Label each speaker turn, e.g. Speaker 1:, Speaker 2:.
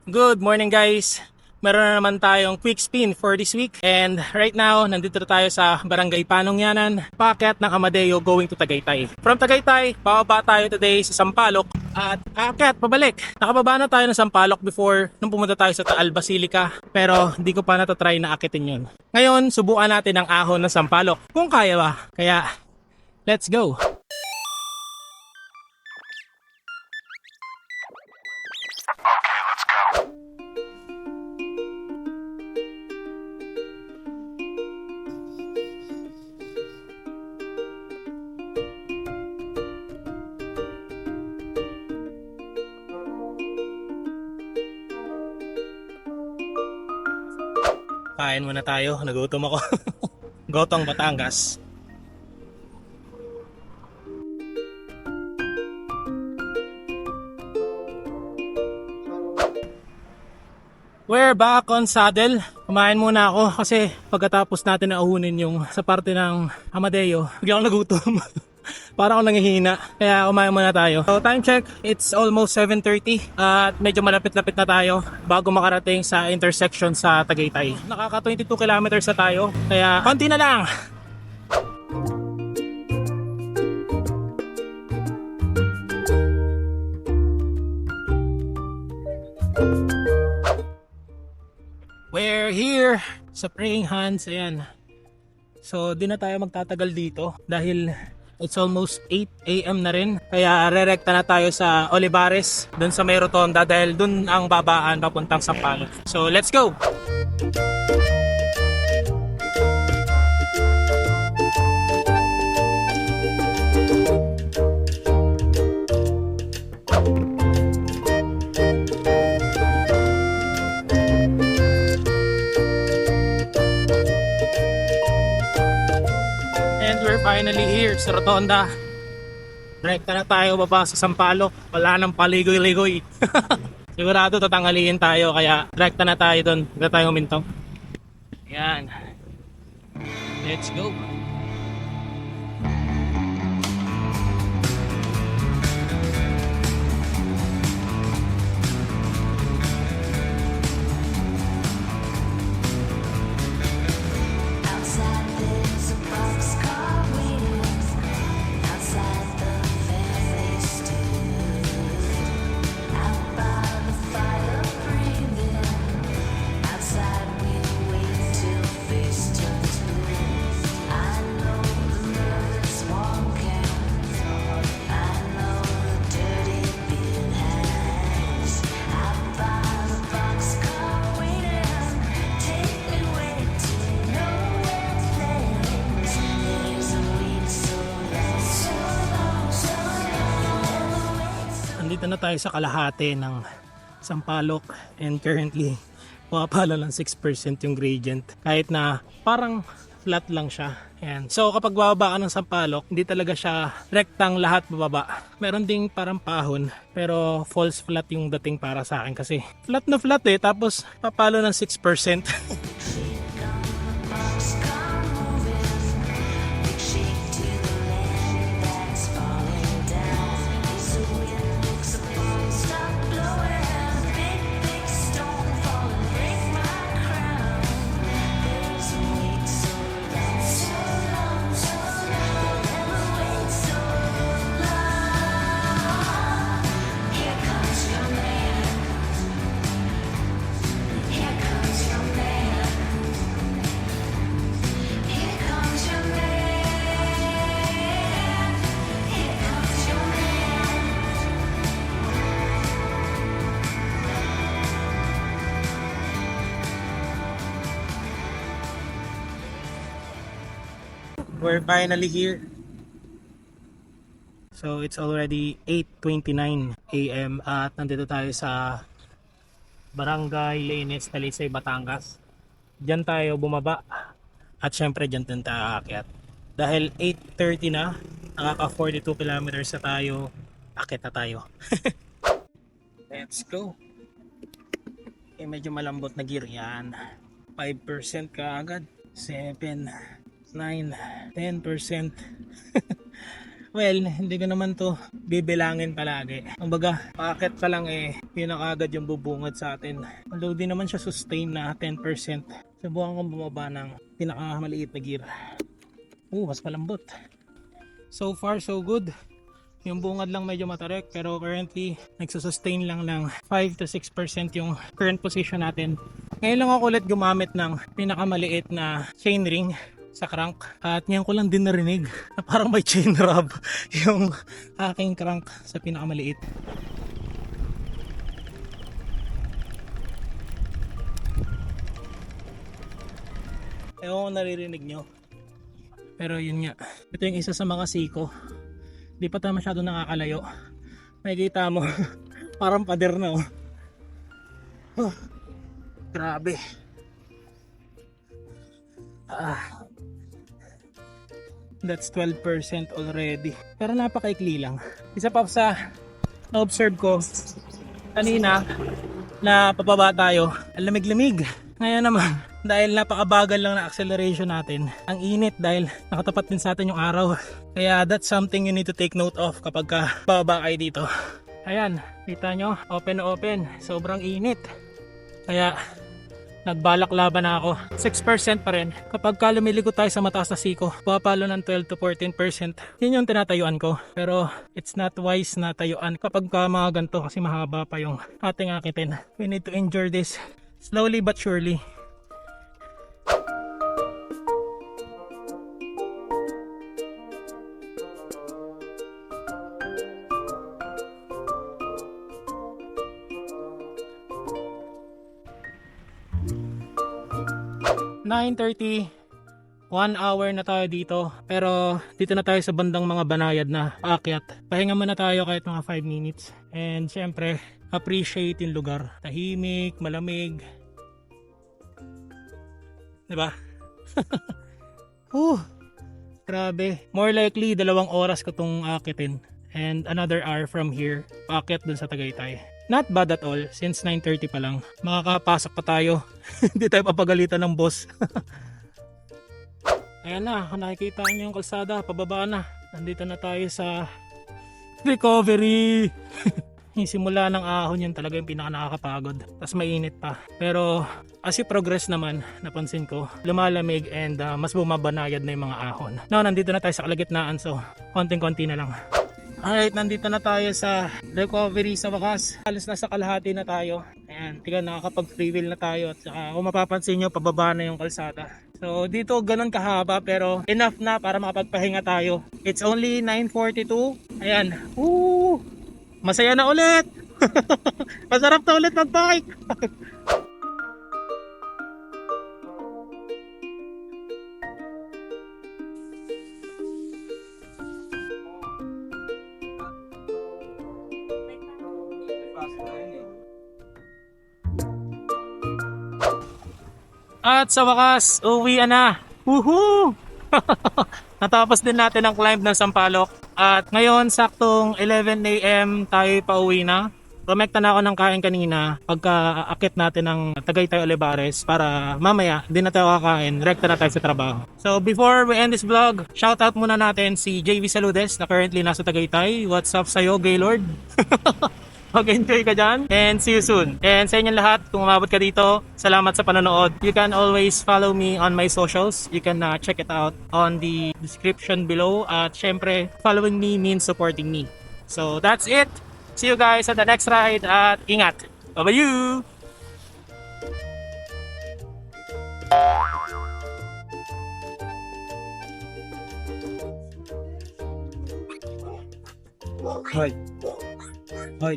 Speaker 1: Good morning guys! Meron na naman tayong quick spin for this week. And right now, nandito tayo sa Barangay Panongyanan, paakyat ng Amadeo going to Tagaytay. From Tagaytay, bababa tayo today sa Sampaloc at aakyat pabalik. Nakababa na tayo ng Sampaloc before nung pumunta tayo sa Taal Basilica, pero hindi ko pa natatry na akitin yun. Ngayon, subukan natin ang ahon ng Sampaloc kung kaya ba. Kaya, let's go! Kain muna tayo, nagutom ako. Gotong Batangas. We're back on saddle. Kumain muna ako kasi pagkatapos natin nauhunin yung sa parte ng Amadeo, bigla akong nagutom. Para akong nangihina. Kaya kumain muna tayo. So time check, it's almost 7:30 at medyo malapit-lapit na tayo bago makarating sa intersection sa Tagaytay. Nakaka 22 kilometers na tayo. Kaya konti na lang. We're here sa Praying Hands. Ayan. So di na tayo magtatagal dito dahil it's almost 8 AM na rin. Kaya rerekta na tayo sa Olivares, dun sa may rotonda dahil dun ang babaan papuntang Sampaloc. So let's go! And we're finally here sa rotonda. Direkta na tayo baba sa Sampaloc. Wala nang paligoy-ligoy. Sigurado tatangaliin tayo kaya direkta na tayo doon. Hindi tayo huminto. Yan. Let's go. Nandito na tayo sa kalahati ng Sampaloc and currently pumapalo lang 6% yung gradient kahit na parang flat lang siya. Ayan. So kapag bababa ka ng Sampaloc, hindi talaga siya rektang lahat bababa. Meron ding parang pahon pero false flat yung dating para sa akin kasi flat na flat tapos papalo ng 6%. We're finally here. So it's already 8:29 AM at nandito tayo sa Barangay Leines, Talisay, Batangas. Diyan tayo bumaba at syempre diyan din tayo aakyat. Dahil 8:30 na, nakaka 42 kilometers na tayo, akyat na tayo. Let's go. Medyo malambot na gear yan. 5% ka agad. 7, 9, 10%. Well, hindi ko naman to bibilangin palagi. Kumbaga, paakyat pa lang yun na agad yung bubungad sa atin. Although di naman siya sustain na 10%. Subukan kong bumaba ng pinakamaliit na gear. Mas malambot. So far so good. Yung bungad lang medyo matarik, pero currently nagsusustain lang ng 5 to 6% yung current position natin. Ngayon lang ako ulit gumamit ng pinakamaliit na chain ring sa crank, at ngayon ko lang din narinig na parang may chain rub yung aking crank sa pinakamaliit. Ewan ko naririnig nyo, pero yun nga, ito yung isa sa mga siko. Di pa tayo masyado nakakalayo. Makikita mo parang pader na grabe. That's 12% already. Pero napakaikli lang. Isa pa sa na-observe ko kanina na papaba tayo, ang lamig-lamig. Ngayon naman, dahil napakabagal lang na acceleration natin, ang init dahil nakatapat din sa atin yung araw. Kaya that's something you need to take note of kapag bababa kayo dito. Ayan, kita nyo, open na open. Sobrang init. Kaya nagbalak laban na ako. 6% pa rin. Kapag lumiligo tayo sa mataas na siko, papalo ng 12 to 14%. Yun yung tinatayuan ko. Pero it's not wise na tayuan kapag mga ganito kasi mahaba pa yung ating akitin. We need to endure this slowly but surely. (9:30), 1 hour na tayo dito, pero dito na tayo sa bandang mga banayad na paakyat. Pahinga muna tayo kahit mga 5 minutes, and syempre appreciate yung lugar. Tahimik, malamig, diba? Grabe, more likely 2 oras ko tong akitin, and another hour from here paakyat dun sa Tagaytay. Not bad at all, since 9:30 pa lang. Makakapasok pa tayo. Hindi tayo papagalitan ng boss. Ayan na, nakikita niyo yung kalsada, pababa na. Nandito na tayo sa recovery. Yung simula ng ahon, yun talaga yung pinaka nakakapagod. Tapos mainit pa. Pero as you progress naman, napansin ko, lumalamig and mas bumabanayad na yung mga ahon. Now, nandito na tayo sa kalagitnaan, so konting-konti na lang. Alright, nandito na tayo sa recovery sa wakas. Halos nasa kalahati na tayo. Ayan, tiga nakakapag-free wheel na tayo. At saka kung mapapansin nyo, pababa na yung kalsada. So dito ganun kahaba, pero enough na para makapagpahinga tayo. It's only 9:42. Ayan. Masaya na ulit. Masarap na ulit mag-bike. At sa wakas, uwi na. Woohoo! Natapos din natin ang climb ng Sampaloc. At ngayon, saktong 11 AM tayo pauwi na. Rumekta na ako ng kain kanina pagka-akit natin ng Tagaytay Olivares para mamaya hindi na tayo kakain, rekta na tayo sa trabaho. So before we end this vlog, shoutout muna natin si JV Saludes na currently nasa Tagaytay. What's up sa'yo, Gaylord? Mag-enjoy ka dyan and see you soon. And sa inyong lahat, kung umabot ka dito, salamat sa panonood. You can always follow me on my socials. You can check it out on the description below. At syempre, following me means supporting me. So that's it. See you guys at the next ride at ingat. Bye-bye! Hi. Hi.